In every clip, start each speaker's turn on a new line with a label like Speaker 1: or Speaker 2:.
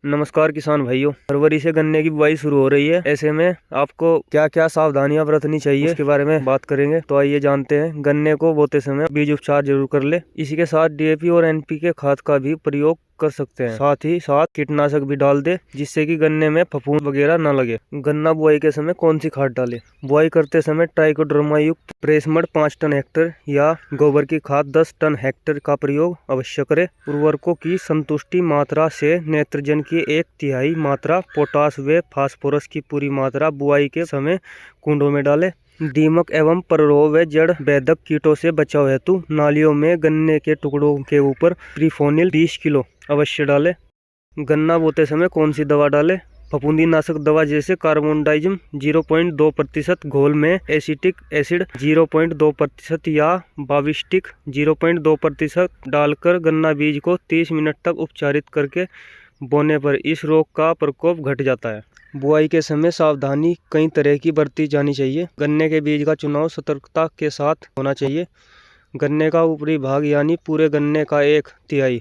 Speaker 1: नमस्कार किसान भाइयों, फरवरी से गन्ने की बुआई शुरू हो रही है। ऐसे में आपको क्या क्या सावधानियां बरतनी चाहिए उसके बारे में बात करेंगे। तो आइए जानते हैं। गन्ने को बोते समय बीज उपचार जरूर कर ले। इसी के साथ डीएपी और एनपीके खाद का भी प्रयोग कर सकते हैं। साथ ही साथ कीटनाशक भी डाल दे, जिससे कि गन्ने में फफूंद वगैरह न लगे। गन्ना बुआई के समय कौन सी खाद डालें? बुआई करते समय ट्राइकोडर्मा युक्त प्रेसमड 5 टन हेक्टेयर या गोबर की खाद 10 टन हेक्टेयर का प्रयोग अवश्य करें। उर्वरकों की संतुष्टि मात्रा से नाइट्रोजन की 1/3 मात्रा, पोटास व फास्फोरस की पूरी मात्रा बुआई के समय कुंडों में डालें। दीमक एवं पररोह व जड़ बेधक कीटों से बचाव हेतु नालियों में गन्ने के टुकड़ों के ऊपर प्रीफोनिल 20 किलो अवश्य डालें। गन्ना बोते समय कौन सी दवा डालें? फफूंदी नाशक दवा जैसे कार्बोनडाइजिम 0.2% घोल में एसिटिक एसिड 0.2% या बाविस्टिक 0.2% डालकर गन्ना बीज को 30 मिनट तक उपचारित करके बोने पर इस रोग का प्रकोप घट जाता है। बुआई के समय सावधानी कई तरह की बरती जानी चाहिए। गन्ने के बीज का चुनाव सतर्कता के साथ होना चाहिए। गन्ने का ऊपरी भाग यानी पूरे गन्ने का 1/3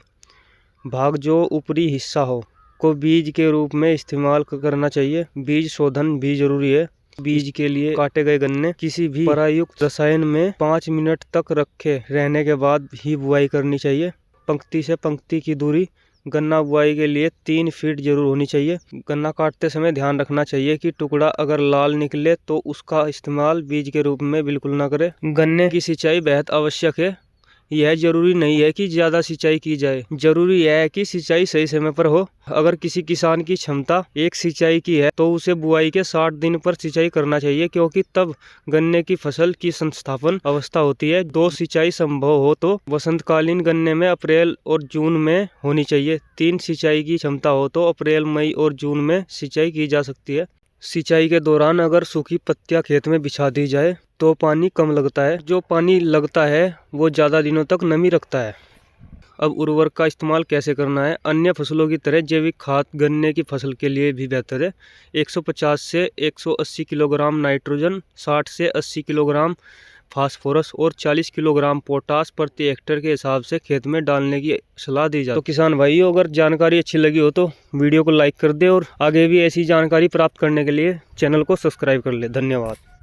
Speaker 1: भाग जो ऊपरी हिस्सा हो को बीज के रूप में इस्तेमाल करना चाहिए। बीज शोधन भी जरूरी है। बीज के लिए काटे गए गन्ने किसी भी परायुक्त रसायन में 5 मिनट तक रखे रहने के बाद ही बुआई करनी चाहिए। पंक्ति से पंक्ति की दूरी गन्ना बुआई के लिए 3 फीट जरूर होनी चाहिए। गन्ना काटते समय ध्यान रखना चाहिए कि टुकड़ा अगर लाल निकले तो उसका इस्तेमाल बीज के रूप में बिल्कुल ना करें। गन्ने की सिंचाई बेहद आवश्यक है। यह जरूरी नहीं है कि ज्यादा सिंचाई की जाए, जरूरी यह है कि सिंचाई सही समय पर हो। अगर किसी किसान की क्षमता एक सिंचाई की है तो उसे बुआई के 60 दिन पर सिंचाई करना चाहिए, क्योंकि तब गन्ने की फसल की संस्थापन अवस्था होती है। 2 सिंचाई संभव हो तो वसंतकालीन गन्ने में अप्रैल और जून में होनी चाहिए। 3 सिंचाई की क्षमता हो तो अप्रैल, मई और जून में सिंचाई की जा सकती है। सिंचाई के दौरान अगर सूखी पत्तियां खेत में बिछा दी जाए तो पानी कम लगता है। जो पानी लगता है वो ज़्यादा दिनों तक नमी रखता है। अब उर्वरक का इस्तेमाल कैसे करना है? अन्य फसलों की तरह जैविक खाद गन्ने की फसल के लिए भी बेहतर है। 150 से 180 किलोग्राम नाइट्रोजन, 60 से 80 किलोग्राम फास्फोरस और 40 किलोग्राम पोटास प्रति हेक्टेयर के हिसाब से खेत में डालने की सलाह दी जाती है। तो किसान भाइयों, अगर जानकारी अच्छी लगी हो तो वीडियो को लाइक कर दे और आगे भी ऐसी जानकारी प्राप्त करने के लिए चैनल को सब्सक्राइब कर ले। धन्यवाद।